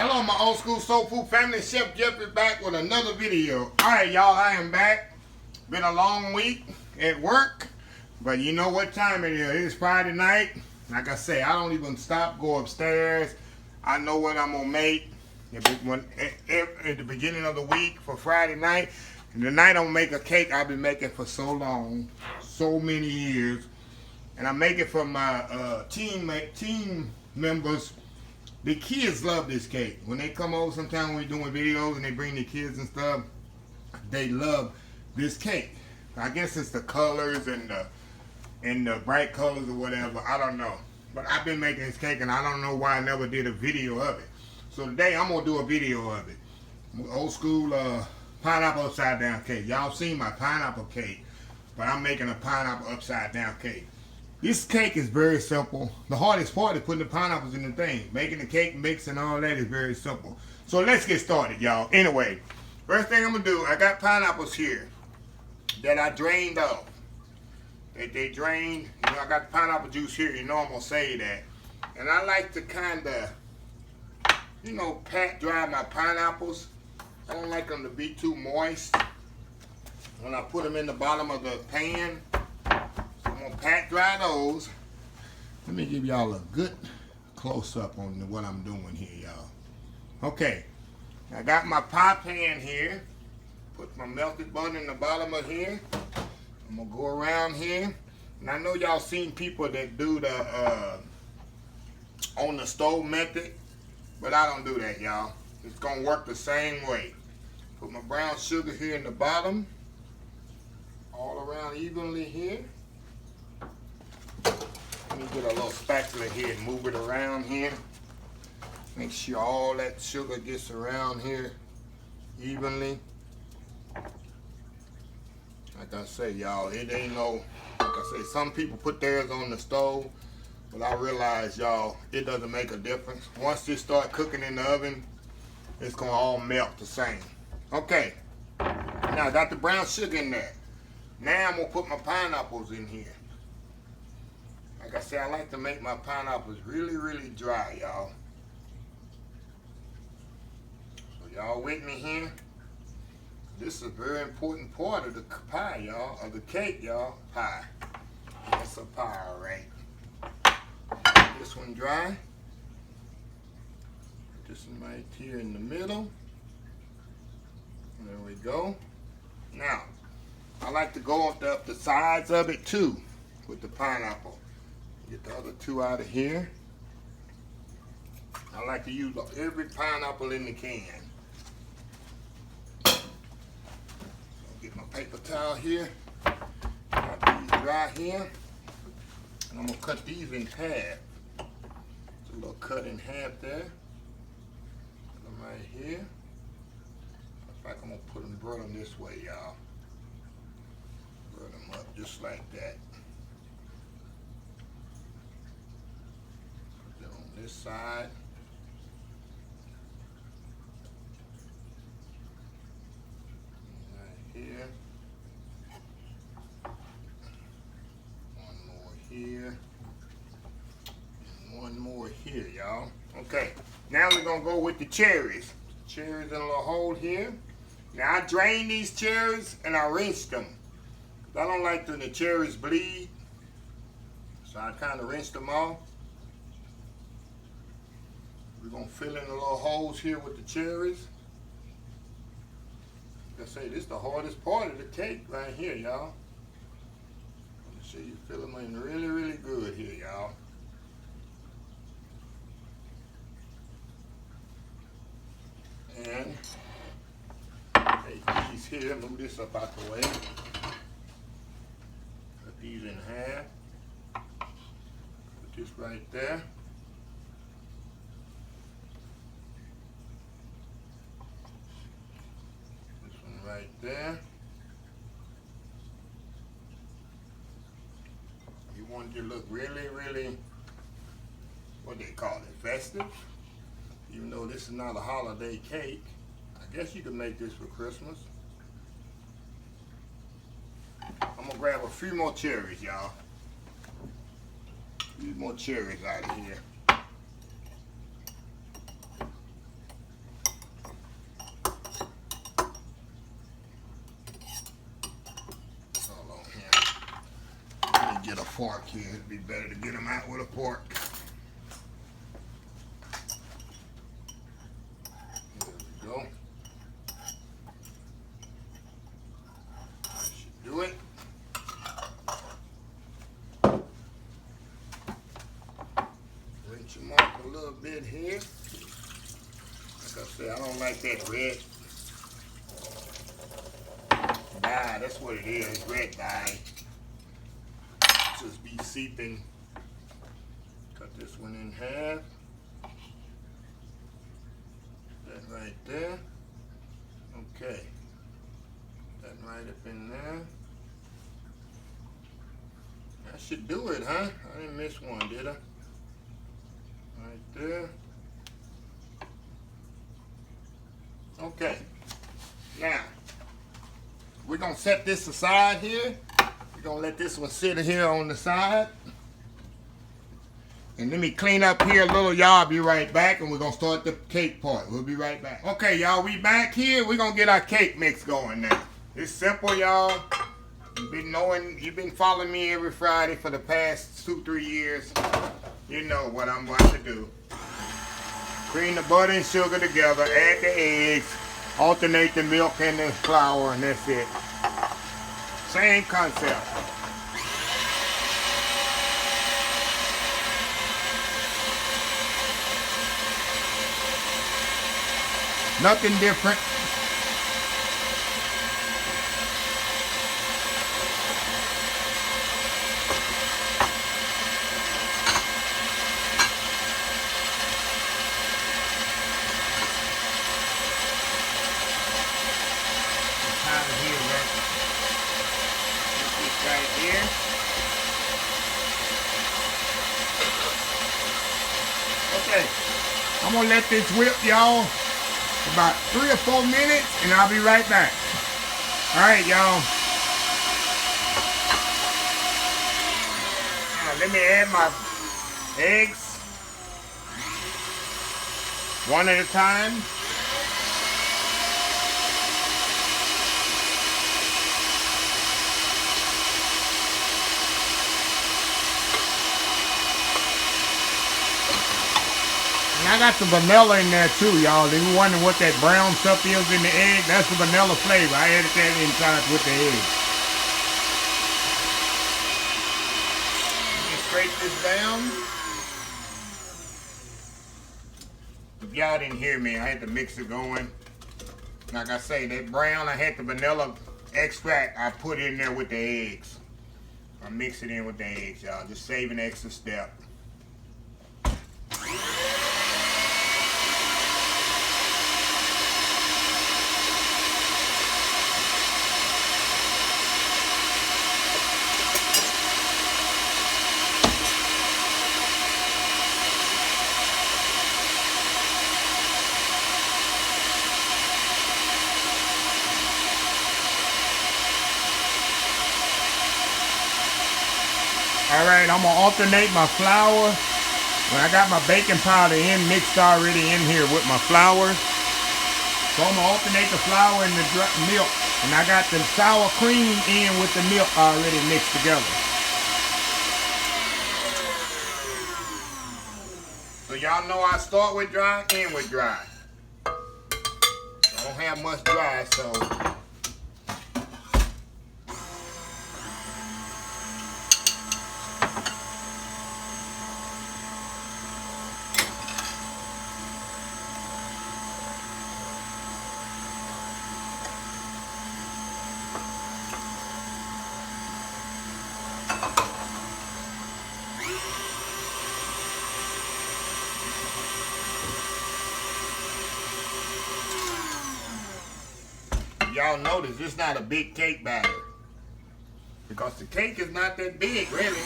Hello, my old school soul food family. Chef Jeffrey back with another video. Alright, y'all, I am back. Been a long week at work, but you know what time it is. It is Friday night. Like I say, I don't even stop, go upstairs. I know what I'm going to make at the beginning of the week for Friday night. And tonight I'm going to make a cake I've been making for so long, so many years. And I make it for my team members. The kids love this cake. When they come over sometimes when we're doing videos and they bring the kids and stuff, they love this cake. I guess it's the colors and the bright colors or whatever. I don't know. But I've been making this cake and I don't know why I never did a video of it. So today I'm going to do a video of it. Old school pineapple upside down cake. Y'all seen my pineapple cake, but I'm making a pineapple upside down cake. This cake is very simple. The hardest part is putting the pineapples in the thing. Making the cake mix and all that is very simple. So let's get started, y'all. Anyway, first thing I'm going to do, I got pineapples here that I drained off. They drained. You know, I got the pineapple juice here. You know I'm going to say that. And I like to kind of, you know, pat dry my pineapples. I don't like them to be too moist when I put them in the bottom of the pan. I'm going to pat dry those. Let me give y'all a good close-up on what I'm doing here, y'all. Okay, I got my pie pan here. Put my melted butter in the bottom of here. I'm going to go around here. And I know y'all seen people that do the on the stove method, but I don't do that, y'all. It's going to work the same way. Put my brown sugar here in the bottom. All around evenly here. Let me get a little spatula here and move it around here. Make sure all that sugar gets around here evenly. Like I say, y'all, it ain't no, like I say, some people put theirs on the stove, but I realize, y'all, it doesn't make a difference. Once this start cooking in the oven, it's gonna all melt the same. Okay, now I got the brown sugar in there. Now I'm gonna put my pineapples in here. Like I said, I like to make my pineapples really, really dry, y'all. So y'all with me here? This is a very important part of the pie, y'all, of the cake, y'all. Pie. That's a pie, all right. This one dry. This one right here in the middle. There we go. Now, I like to go up the sides of it too with the pineapple. Get the other two out of here. I like to use every pineapple in the can. So get my paper towel here. Got these dry here. And I'm going to cut these in half. It's a little cut in half there. Put them right here. In fact, I'm going to put them, burn them this way, y'all. Burn them up just like that. This side. Right here. One more here. And one more here, y'all. Okay, now we're gonna go with the cherries. Cherries in a little hole here. Now I drain these cherries and I rinse them. I don't like when the cherries bleed, so I kind of rinse them off. We're going to fill in the little holes here with the cherries. Like I say, this is the hardest part of the cake right here, y'all. Make sure you fill them in really, really good here, y'all. And take these here, move this up out the way. Cut these in half. Put this right there. Right there. You want it to look really, really, what they call it, festive. Even though this is not a holiday cake, I guess you could make this for Christmas. I'm gonna grab a few more cherries, y'all. A few more cherries out of here. get a fork here. It'd be better to get them out with a fork. There we go. That should do it. Rinse them off a little bit here. Like I said, I don't like that red dye. That's what it is, red dye. Just be seeping. Cut this one in half. That right there. Okay. That right up in there. That should do it, huh? I didn't miss one, did I? Right there. Okay. Now, we're going to set this aside here. We're going to let this one sit here on the side. And let me clean up here a little, y'all. I'll be right back, and we're going to start the cake part. We'll be right back. Okay, y'all, we back here. We're going to get our cake mix going now. It's simple, y'all. You've been following me every Friday for the past 2-3 years. You know what I'm about to do. Cream the butter and sugar together, add the eggs, alternate the milk and the flour, and that's it. Same concept. Nothing different. Okay, I'm gonna let this whip, y'all, about 3 or 4 minutes, and I'll be right back. All right, y'all. Now, let me add my eggs one at a time. And I got the vanilla in there too, y'all. If you wondering what that brown stuff is in the egg, that's the vanilla flavor. I added that inside with the egg. Let me scrape this down. If y'all didn't hear me, I had the mixer going. Like I say, that brown, I had the vanilla extract I put in there with the eggs. I mix it in with the eggs, y'all. Just saving an extra step. Alright, I'm going to alternate my flour. When I got my baking powder mixed already in here with my flour. So I'm going to alternate the flour and the milk. And I got the sour cream in with the milk already mixed together. So y'all know I start with dry, end with dry. I don't have much dry, so... Y'all notice it's not a big cake batter because the cake is not that big, really.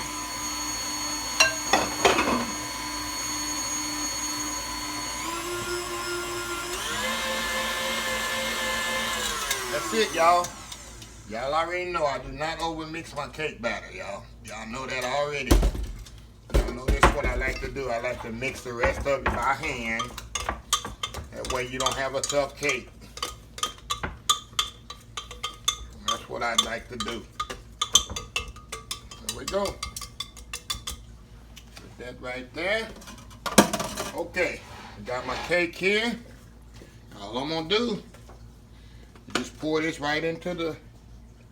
That's it, y'all. Y'all already know I do not overmix my cake batter, y'all. Y'all know that already. Y'all know this is what I like to do. I like to mix the rest of it by hand. That way you don't have a tough cake. That's what I'd like to do. There we go. that right there. Okay, got my cake here. All I'm gonna do is just pour this right into the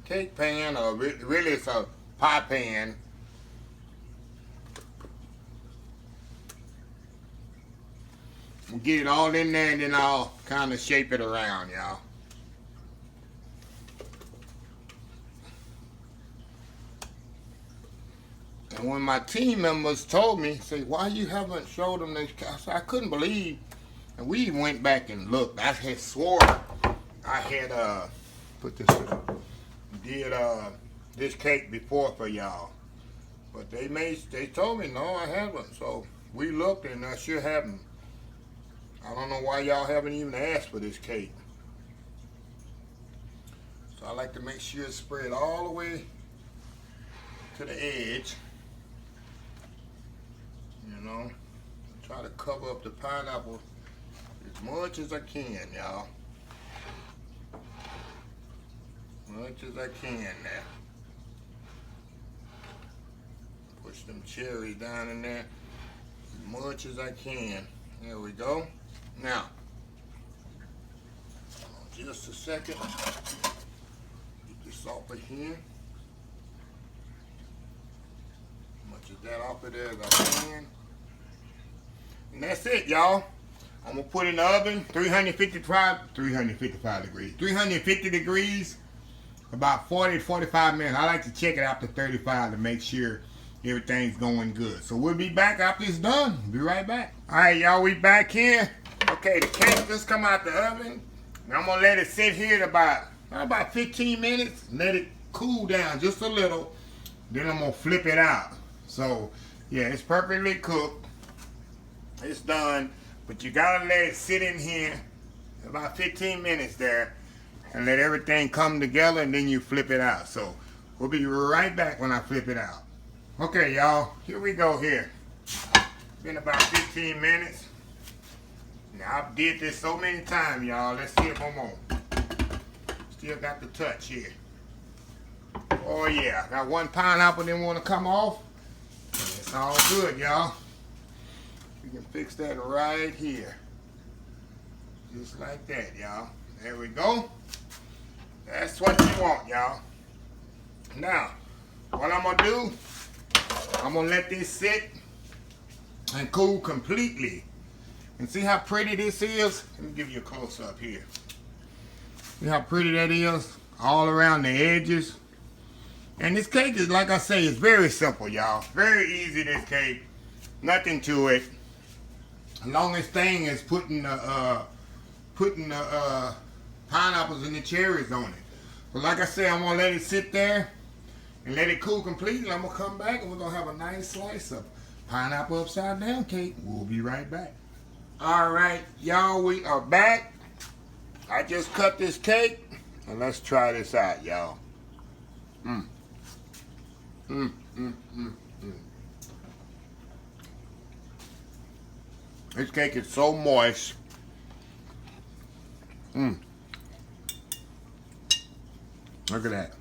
cake pan, or really it's a pie pan. We'll get it all in there and then I'll kind of shape it around, y'all. And when my team members told me, say, why you haven't showed them this? I couldn't believe. And we went back and looked. I had swore I had did this cake before for y'all. But they told me no, I haven't. So we looked and I sure haven't. I don't know why y'all haven't even asked for this cake. So I like to make sure it's spread all the way to the edge. You know, try to cover up the pineapple as much as I can, y'all. Much as I can now. Push them cherries down in there as much as I can. There we go. Now, just a second. Get this off of here. Much of that off of there as I can. And that's it, y'all. I'm gonna put it in the oven, 350 degrees, about 40 to 45 minutes. I like to check it after 35 to make sure everything's going good. So we'll be back after it's done. Be right back. All right, y'all, we back here. Okay, the cake just come out the oven. Now I'm gonna let it sit here about 15 minutes. Let it cool down just a little. Then I'm gonna flip it out. So yeah, it's perfectly cooked. It's done, but you gotta let it sit in here about 15 minutes there and let everything come together, and then you flip it out. So we'll be right back when I flip it out. Okay, y'all, here we go here. Been about 15 minutes. Now, I've did this so many times, y'all. Let's see if I'm on. Still got the touch here. Oh yeah, got one pineapple didn't want to come off. It's all good, y'all. We can fix that right here. Just like that, y'all. There we go. That's what you want, y'all. Now, what I'm gonna do, I'm gonna let this sit and cool completely. And see how pretty this is? Let me give you a close up here. See how pretty that is? All around the edges. And this cake is, like I say, it's very simple, y'all. Very easy, this cake. Nothing to it. The longest thing is putting the pineapples and the cherries on it. But like I said, I'm gonna let it sit there and let it cool completely. I'm gonna come back and we're gonna have a nice slice of pineapple upside down cake. We'll be right back. All right, y'all, we are back. I just cut this cake and let's try this out, y'all. This cake is so moist. Look at that.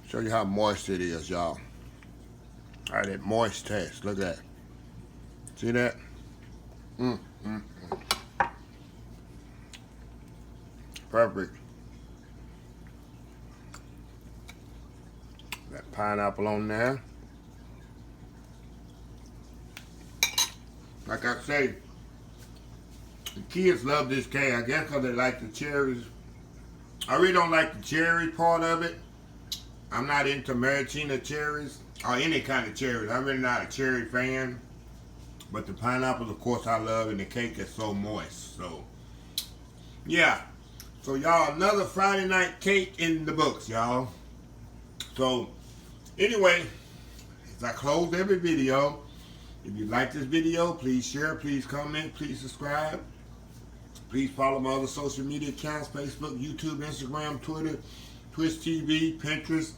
Show you how moist it is, y'all. All right, that moist taste. Look at that. See that? Perfect. That pineapple on there. Like I say, the kids love this cake. I guess because they like the cherries. I really don't like the cherry part of it. I'm not into maraschino cherries or any kind of cherries. I'm really not a cherry fan. But the pineapples, of course, I love, and the cake is so moist. So, yeah. So, y'all, another Friday night cake in the books, y'all. So, anyway, as I close every video, if you like this video, please share, please comment, please subscribe. Please follow my other social media accounts, Facebook, YouTube, Instagram, Twitter, Twitch TV, Pinterest,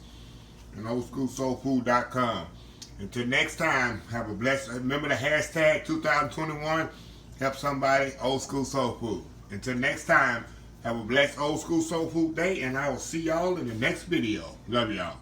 and oldschoolsoulfood.com. Until next time, have a blessed, remember the hashtag 2021, help somebody, Old School Soul Food. Until next time, have a blessed Old School Soul Food day, and I will see y'all in the next video. Love y'all.